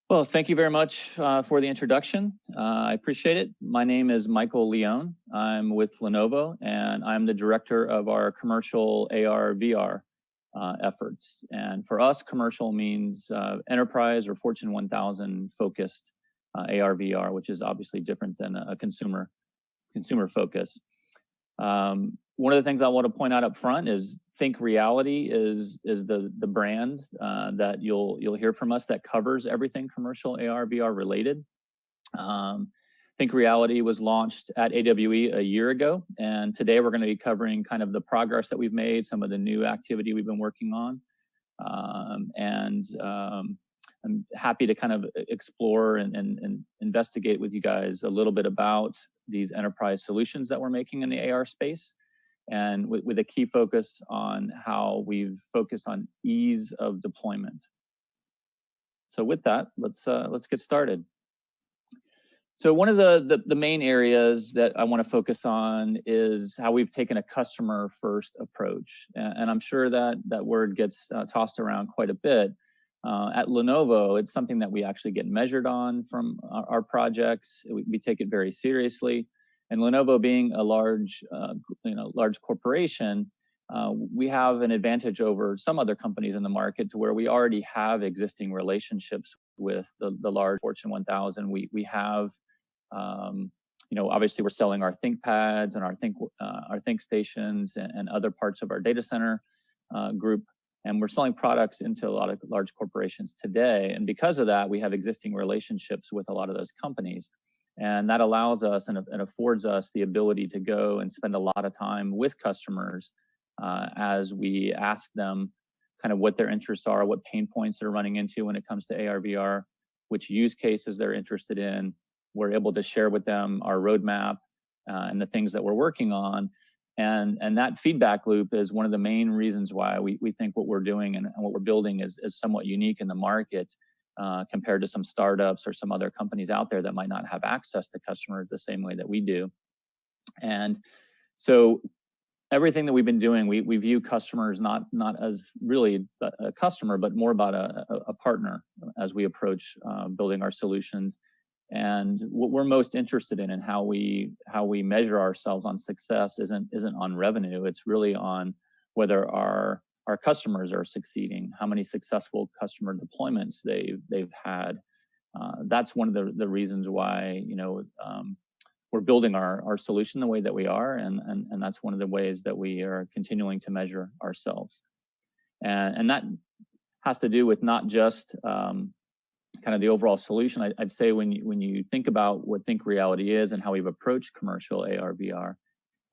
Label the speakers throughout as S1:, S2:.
S1: Well, thank you very much for the introduction. I appreciate it. My name is Michael Leone. I'm with Lenovo, and I'm the director of our commercial AR VR efforts. And for us, commercial means enterprise or Fortune 1000 focused AR VR, which is obviously different than a consumer focus. One of the things I want to point out up front is ThinkReality is the brand that you'll hear from us that covers everything commercial AR VR related. ThinkReality was launched at AWE a year ago, and today we're going to be covering kind of the progress that we've made, some of the new activity we've been working on, I'm happy to kind of explore and investigate with you guys a little bit about these enterprise solutions that we're making in the AR space, and with a key focus on how we've focused on ease of deployment. So with that, let's get started. So one of the main areas that I want to focus on is how we've taken a customer first approach, and I'm sure that word gets tossed around quite a bit. At Lenovo, it's something that we actually get measured on from our projects. We take it very seriously. And Lenovo being a large corporation, we have an advantage over some other companies in the market to where we already have existing relationships with the large Fortune 1000. We have, obviously we're selling our ThinkPads and our ThinkStations and other parts of our data center group. And we're selling products into a lot of large corporations today. And because of that, we have existing relationships with a lot of those companies. And that allows us and affords us the ability to go and spend a lot of time with customers as we ask them kind of what their interests are, what pain points they're running into when it comes to AR, VR, which use cases they're interested in. We're able to share with them our roadmap and the things that we're working on. And that feedback loop is one of the main reasons why we think what we're doing and what we're building is somewhat unique in the market compared to some startups or some other companies out there that might not have access to customers the same way that we do. And so everything that we've been doing, we view customers not as really a customer, but more about a partner as we approach building our solutions. And what we're most interested in and how we measure ourselves on success isn't on revenue. It's really on whether our customers are succeeding, how many successful customer deployments they've had. That's one of the reasons why we're building our solution the way that we are, and that's one of the ways that we are continuing to measure ourselves. And that has to do with not just kind of the overall solution. I'd say when you think about what ThinkReality is and how we've approached commercial AR VR,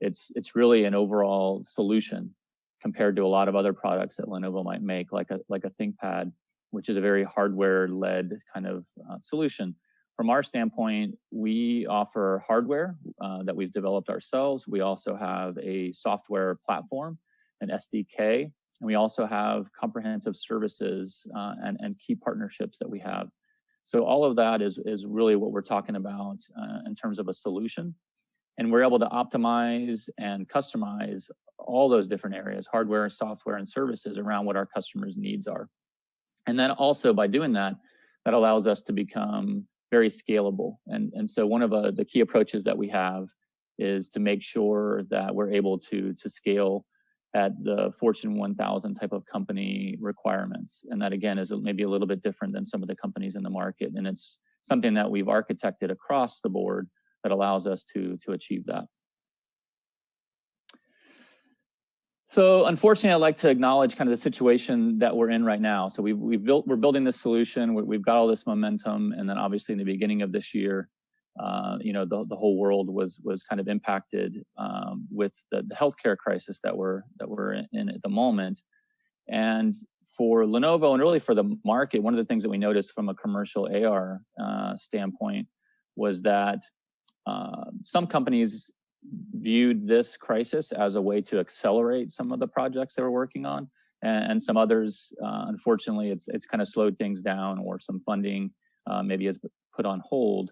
S1: it's really an overall solution compared to a lot of other products that Lenovo might make, like a ThinkPad, which is a very hardware-led kind of solution. From our standpoint, we offer hardware that we've developed ourselves. We also have a software platform, an SDK, and we also have comprehensive services and key partnerships that we have. So all of that is really what we're talking about in terms of a solution. And we're able to optimize and customize all those different areas, hardware, software, and services around what our customers' needs are. And then also by doing that, that allows us to become very scalable. And so one of the key approaches that we have is to make sure that we're able to scale at the Fortune 1000 type of company requirements. And that, again, is maybe a little bit different than some of the companies in the market. And it's something that we've architected across the board that allows us to achieve that. So unfortunately, I'd like to acknowledge kind of the situation that we're in right now. So we're building this solution, we've got all this momentum, and then obviously in the beginning of this year, the whole world was kind of impacted with the healthcare crisis that we're in at the moment. And for Lenovo and really for the market, one of the things that we noticed from a commercial AR standpoint was that some companies viewed this crisis as a way to accelerate some of the projects they were working on, and some others, unfortunately, it's kind of slowed things down, or some funding maybe is put on hold.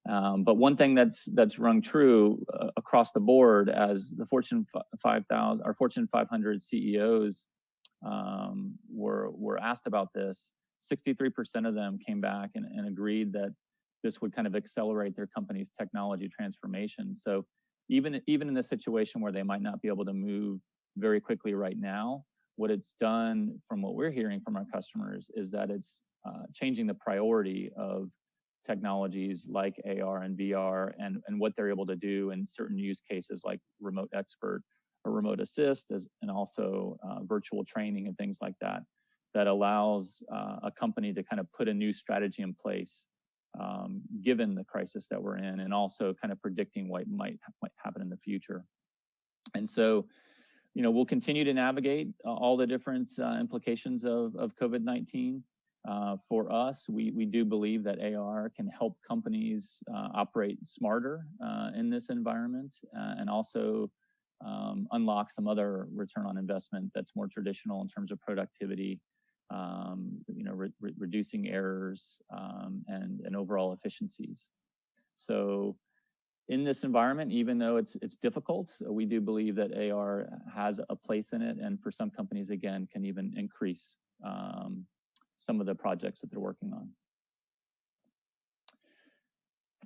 S1: But one thing that's rung true across the board, as the Fortune 5000 or Fortune 500 CEOs were asked about this, 63% of them came back and agreed that this would kind of accelerate their company's technology transformation. So even in a situation where they might not be able to move very quickly right now, what it's done from what we're hearing from our customers is that it's changing the priority of technologies like AR and VR and what they're able to do in certain use cases like remote expert or remote assist, and also virtual training and things like that, that allows a company to kind of put a new strategy in place given the crisis that we're in, and also kind of predicting what might happen in the future. And so, we'll continue to navigate all the different implications of COVID-19. For us, we do believe that AR can help companies operate smarter in this environment, and also unlock some other return on investment that's more traditional in terms of productivity, reducing errors, and overall efficiencies. So in this environment, even though it's difficult, we do believe that AR has a place in it, and for some companies, again, can even increase some of the projects that they're working on.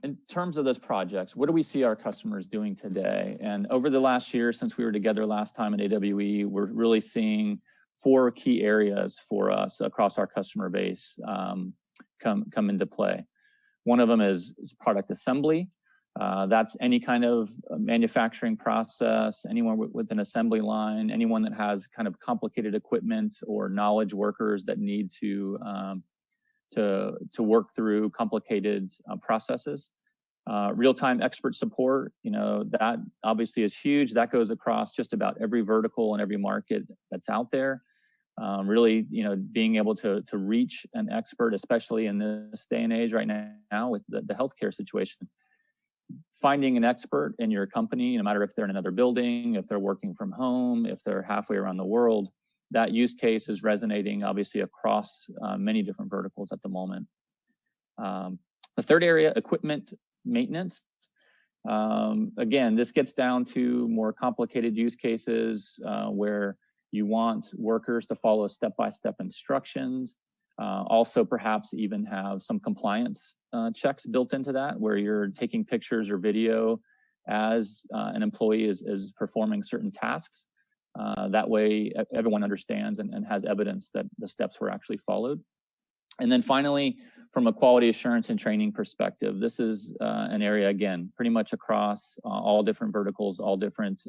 S1: In terms of those projects, what do we see our customers doing today? And over the last year, since we were together last time at AWE, we're really seeing 4 key areas for us across our customer base come into play. One of them is product assembly. That's any kind of manufacturing process, anyone with an assembly line, anyone that has kind of complicated equipment or knowledge workers that need to work through complicated processes. Real-time expert support, that obviously is huge. That goes across just about every vertical and every market that's out there. Really, being able to reach an expert, especially in this day and age right now with the healthcare situation. Finding an expert in your company, no matter if they're in another building, if they're working from home, if they're halfway around the world, that use case is resonating obviously across many different verticals at the moment. The third area, equipment maintenance. Again, this gets down to more complicated use cases where you want workers to follow step-by-step instructions. Also, perhaps even have some compliance checks built into that, where you're taking pictures or video as an employee is performing certain tasks. That way, everyone understands and has evidence that the steps were actually followed. And then finally, from a quality assurance and training perspective, this is an area, again, pretty much across all different verticals, all different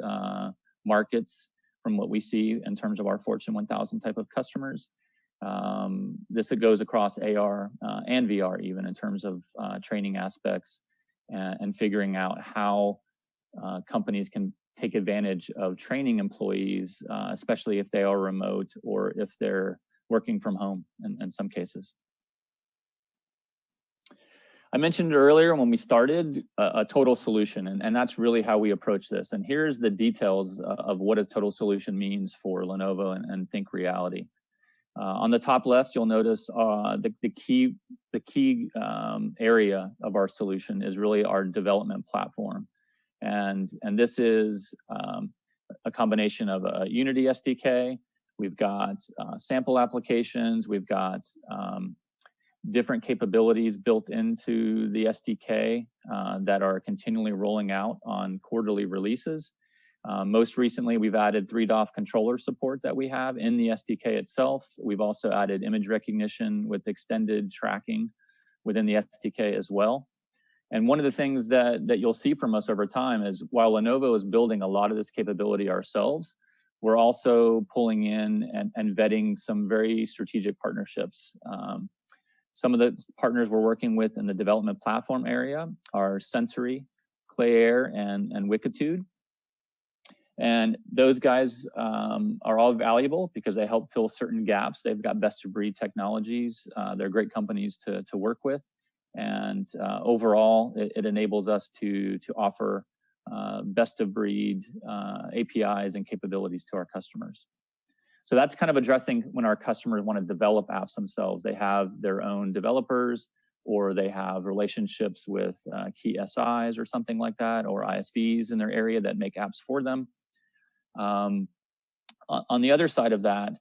S1: markets from what we see in terms of our Fortune 1000 type of customers. This goes across AR and VR even in terms of training aspects and figuring out how companies can take advantage of training employees, especially if they are remote or if they're working from home in some cases. I mentioned earlier when we started a total solution, and that's really how we approach this. And here's the details of what a total solution means for Lenovo and ThinkReality. On the top left, you'll notice the key area of our solution is really our development platform. And this is a combination of a Unity SDK. We've got sample applications. We've got different capabilities built into the SDK that are continually rolling out on quarterly releases. Most recently, we've added 3DoF controller support that we have in the SDK itself. We've also added image recognition with extended tracking within the SDK as well. And one of the things that you'll see from us over time is while Lenovo is building a lot of this capability ourselves, we're also pulling in and vetting some very strategic partnerships. Some of the partners we're working with in the development platform area are Sensory, Clayair, and Wikitude. And those guys are all valuable because they help fill certain gaps. They've got best-of-breed technologies. They're great companies to work with. And overall, it enables us to offer best-of-breed APIs and capabilities to our customers. So that's kind of addressing when our customers want to develop apps themselves. They have their own developers, or they have relationships with key SIs or something like that, or ISVs in their area that make apps for them. On the other side of that,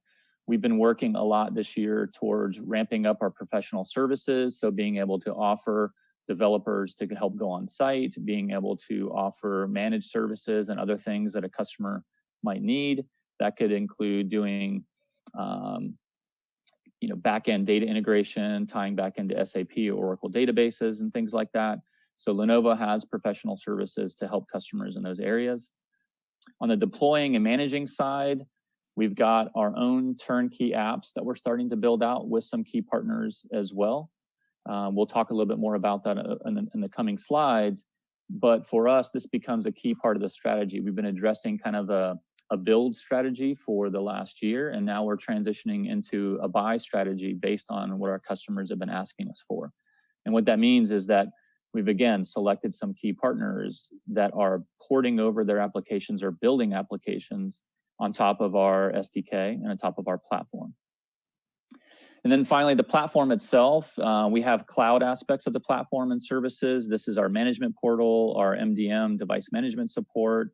S1: We've been working a lot this year towards ramping up our professional services, so being able to offer developers to help go on site, being able to offer managed services and other things that a customer might need. That could include doing back-end data integration, tying back into SAP or Oracle databases and things like that. So Lenovo has professional services to help customers in those areas. On the deploying and managing side, we've got our own turnkey apps that we're starting to build out with some key partners as well. We'll talk a little bit more about that in the coming slides. But for us, this becomes a key part of the strategy. We've been addressing kind of a build strategy for the last year, and now we're transitioning into a buy strategy based on what our customers have been asking us for. And what that means is that we've, again, selected some key partners that are porting over their applications or building applications on top of our SDK and on top of our platform. And then finally, the platform itself, we have cloud aspects of the platform and services. This is our management portal, our MDM device management support,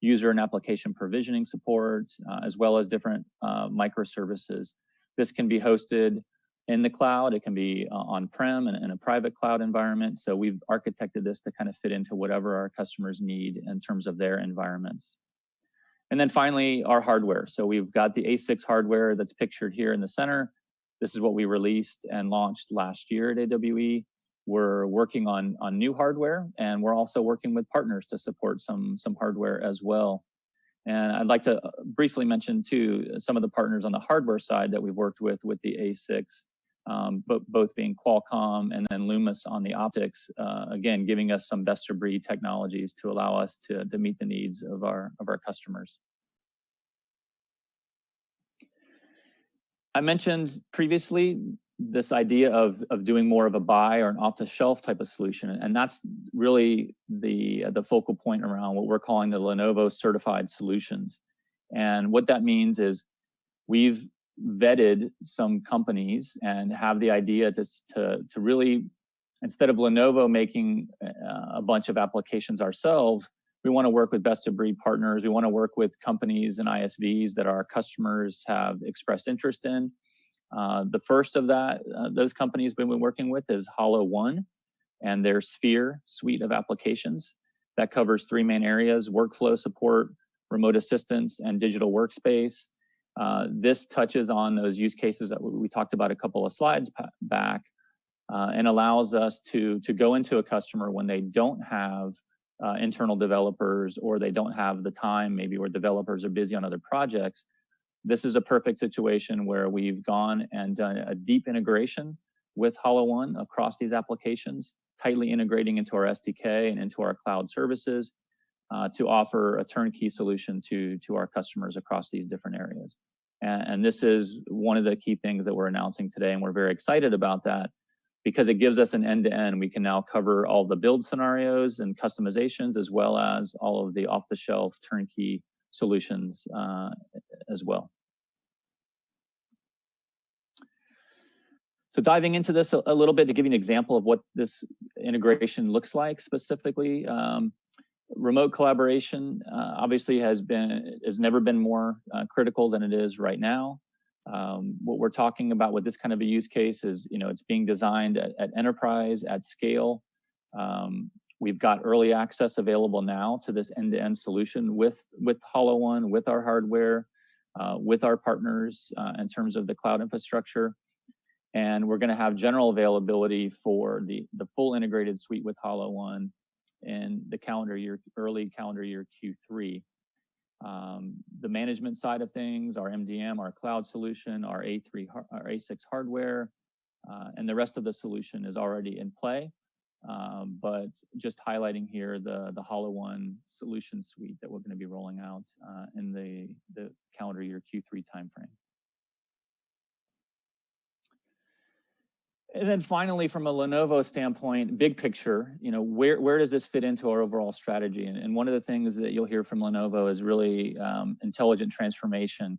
S1: user and application provisioning support, as well as different microservices. This can be hosted in the cloud. It can be on-prem and in a private cloud environment. So we've architected this to kind of fit into whatever our customers need in terms of their environments. And then finally, our hardware. So we've got the A6 hardware that's pictured here in the center. This is what we released and launched last year at AWE. We're working on new hardware, and we're also working with partners to support some hardware as well. And I'd like to briefly mention too some of the partners on the hardware side that we've worked with the A6, but both being Qualcomm and then Loomis on the optics, again, giving us some best of breed technologies to allow us to meet the needs of our customers. I mentioned previously this idea of doing more of a buy or an off-the-shelf type of solution, and that's really the focal point around what we're calling the Lenovo certified solutions. And what that means is we've vetted some companies and have the idea to really, instead of Lenovo making a bunch of applications ourselves, we want to work with best of breed partners. We want to work with companies and ISVs that our customers have expressed interest in. The first of those companies we've been working with is Holo One and their Sphere suite of applications. That covers three main areas: workflow support, remote assistance, and digital workspace. This touches on those use cases that we talked about a couple of slides back, and allows us to go into a customer when they don't have internal developers, or they don't have the time, maybe where developers are busy on other projects. This is a perfect situation where we've gone and done a deep integration with Holo One across these applications, tightly integrating into our SDK and into our cloud services to offer a turnkey solution to our customers across these different areas. And this is one of the key things that we're announcing today, and we're very excited about that because it gives us an end-to-end. We can now cover all the build scenarios and customizations, as well as all of the off-the-shelf turnkey solutions as well. So diving into this a little bit to give you an example of what this integration looks like specifically. Remote collaboration obviously has never been more critical than it is right now. What we're talking about with this kind of a use case is, it's being designed at enterprise, at scale. We've got early access available now to this end-to-end solution with Holo One, with our hardware, with our partners in terms of the cloud infrastructure. And we're going to have general availability for the full integrated suite with Holo One in the early calendar year Q3. The management side of things, our MDM, our cloud solution, our A6 hardware, and the rest of the solution is already in play. But just highlighting here the Holo One solution suite that we're going to be rolling out in the calendar year Q3 timeframe. And then finally, from a Lenovo standpoint, big picture, where does this fit into our overall strategy? And one of the things that you'll hear from Lenovo is really intelligent transformation.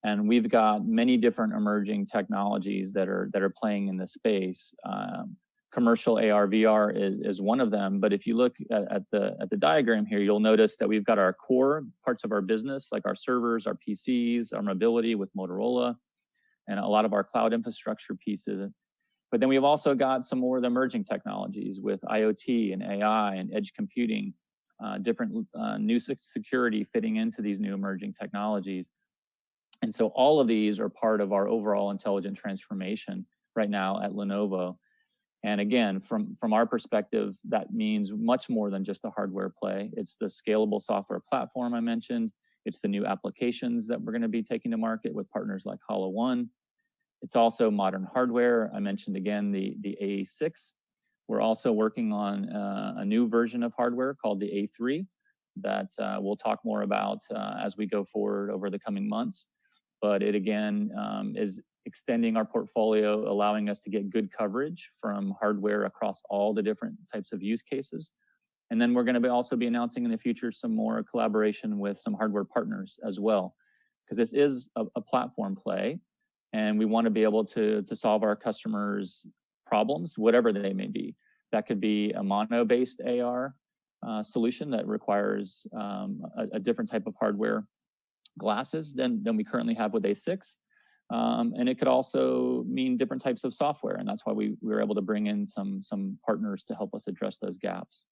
S1: And we've got many different emerging technologies that are playing in this space. Commercial AR, VR is one of them. But if you look at the diagram here, you'll notice that we've got our core parts of our business, like our servers, our PCs, our mobility with Motorola, and a lot of our cloud infrastructure pieces. But then we've also got some more of the emerging technologies with IoT and AI and edge computing, different new security fitting into these new emerging technologies. And so all of these are part of our overall intelligent transformation right now at Lenovo. And again, from our perspective, that means much more than just a hardware play. It's the scalable software platform I mentioned. It's the new applications that we're going to be taking to market with partners like Holo One. It's also modern hardware. I mentioned again the A6. We're also working on a new version of hardware called the A3 that we'll talk more about as we go forward over the coming months. But it again is extending our portfolio, allowing us to get good coverage from hardware across all the different types of use cases. And then we're going to also be announcing in the future some more collaboration with some hardware partners as well, because this is a platform play, and we want to be able to solve our customers' problems, whatever they may be. That could be a mono-based AR solution that requires a different type of hardware glasses than we currently have with A6. And it could also mean different types of software, and that's why we were able to bring in some partners to help us address those gaps.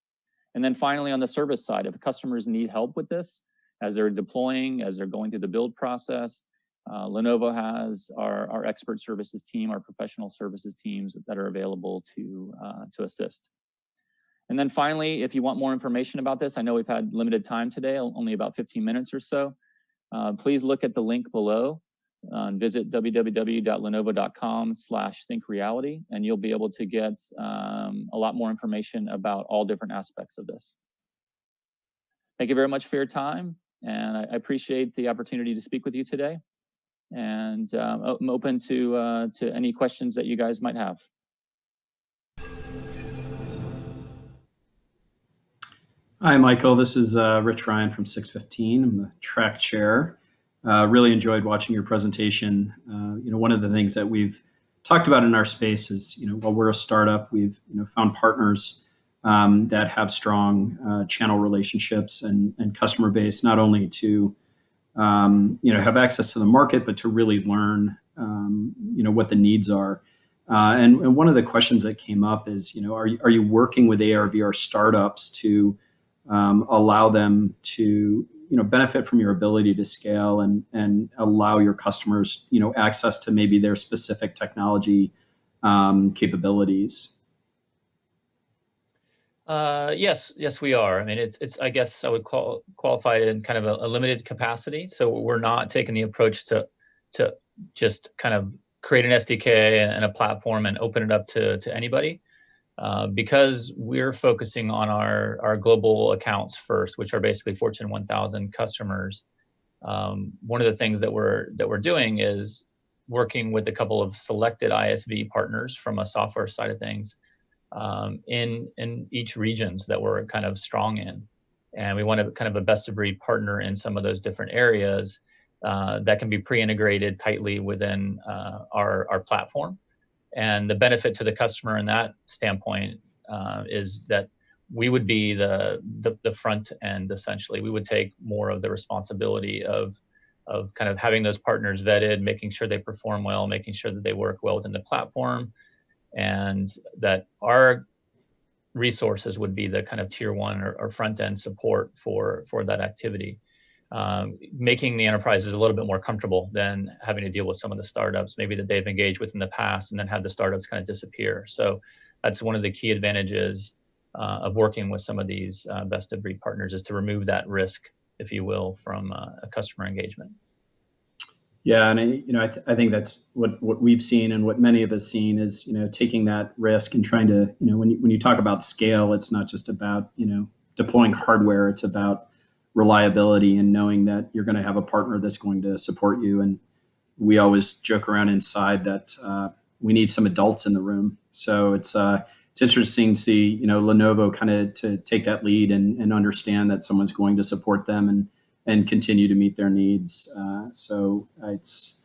S1: And then finally, on the service side, if customers need help with this, as they're deploying, as they're going through the build process, Lenovo has our expert services team, our professional services teams that are available to assist. And then finally, if you want more information about this, I know we've had limited time today, only about 15 minutes or so. Please look at the link below. Visit www.lenovo.com/ThinkReality, and you'll be able to get a lot more information about all different aspects of this. Thank you very much for your time, and I appreciate the opportunity to speak with you today. And I'm open to any questions that you guys might have.
S2: Hi, Michael. This is Rich Ryan from 615. I'm the track chair. Really enjoyed watching your presentation. One of the things that we've talked about in our space is, while we're a startup, we've found partners that have strong channel relationships and customer base, not only to have access to the market, but to really learn what the needs are. And one of the questions that came up is, are you working with AR/VR startups to allow them to benefit from your ability to scale and allow your customers access to maybe their specific technology capabilities?
S1: Yes, we are. I mean, it's I guess I would qualify it in kind of a limited capacity. So we're not taking the approach to just kind of create an SDK and a platform and open it up to anybody. Because we're focusing on our global accounts first, which are basically Fortune 1000 customers. One of the things that we're doing is working with a couple of selected ISV partners from a software side of things in each regions that we're kind of strong in, and we want to kind of a best of breed partner in some of those different areas that can be pre-integrated tightly within our platform. And the benefit to the customer in that standpoint is that we would be the front end, essentially. We would take more of the responsibility of kind of having those partners vetted, making sure they perform well, making sure that they work well within the platform, and that our resources would be the kind of tier one or front end support for that activity. Making the enterprises a little bit more comfortable than having to deal with some of the startups maybe that they've engaged with in the past and then have the startups kind of disappear. So that's one of the key advantages of working with some of these best of breed partners, is to remove that risk, if you will, from a customer engagement.
S2: Yeah, and I think that's what we've seen, and what many of us seen is taking that risk and trying to when you talk about scale, it's not just about deploying hardware. It's about reliability and knowing that you're going to have a partner that's going to support you. And we always joke around inside that we need some adults in the room. So it's interesting to see Lenovo kind of to take that lead and understand that someone's going to support them and continue to meet their needs. So it's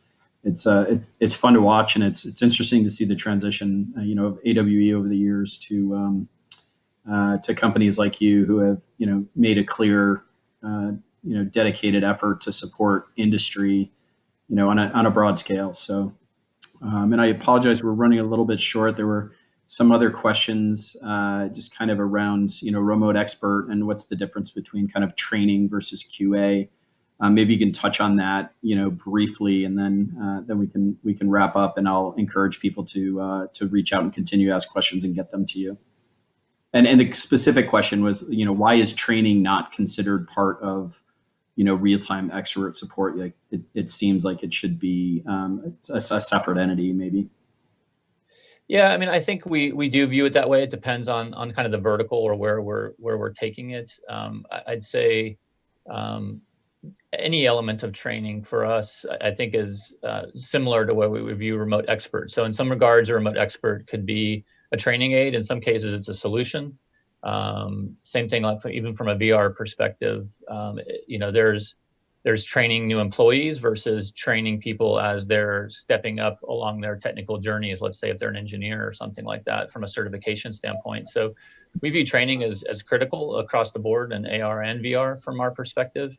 S2: fun to watch, and it's interesting to see the transition of AWE over the years to companies like you who have made a clear dedicated effort to support industry on a broad scale. So And I apologize, we're running a little bit short. There were some other questions just kind of around, remote expert and what's the difference between kind of training versus QA. Maybe you can touch on that, briefly, and then we can wrap up, and I'll encourage people to reach out and continue to ask questions and get them to you. And the specific question was, why is training not considered part of, real-time expert support? Like it seems like it should be a separate entity, maybe.
S1: Yeah, I mean, I think we do view it that way. It depends on kind of the vertical or where we're taking it. I'd say any element of training for us, I think, is similar to where we would view remote expert. So in some regards, a remote expert could be a training aid. In some cases, it's a solution. Same thing, like even from a VR perspective, there's training new employees versus training people as they're stepping up along their technical journeys. Let's say if they're an engineer or something like that from a certification standpoint. So we view training as critical across the board in AR and VR from our perspective,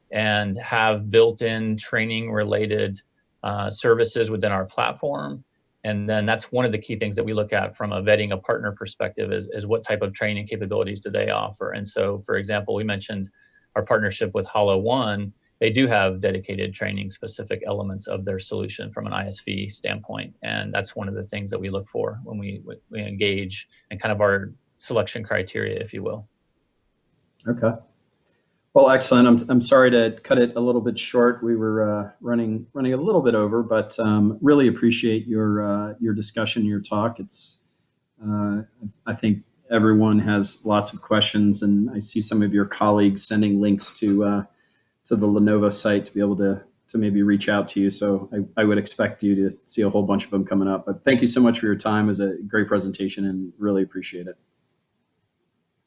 S1: and have built-in training-related services within our platform. And then that's one of the key things that we look at from a vetting a partner perspective is what type of training capabilities do they offer. And so, for example, we mentioned our partnership with Holo One. They do have dedicated training-specific elements of their solution from an ISV standpoint. And that's one of the things that we look for when we engage, and kind of our selection criteria, if you will.
S2: Okay. Well, excellent. I'm sorry to cut it a little bit short. We were running a little bit over, but really appreciate your discussion, your talk. It's I think everyone has lots of questions, and I see some of your colleagues sending links to the Lenovo site to be able to maybe reach out to you. So I would expect you to see a whole bunch of them coming up. But thank you so much for your time. It was a great presentation, and really appreciate it.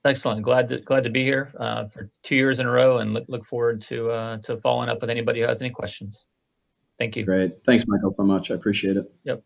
S1: Excellent. Glad to be here for 2 years in a row, and look forward to following up with anybody who has any questions. Thank you.
S2: Great. Thanks, Michael, so much. I appreciate it.
S1: Yep.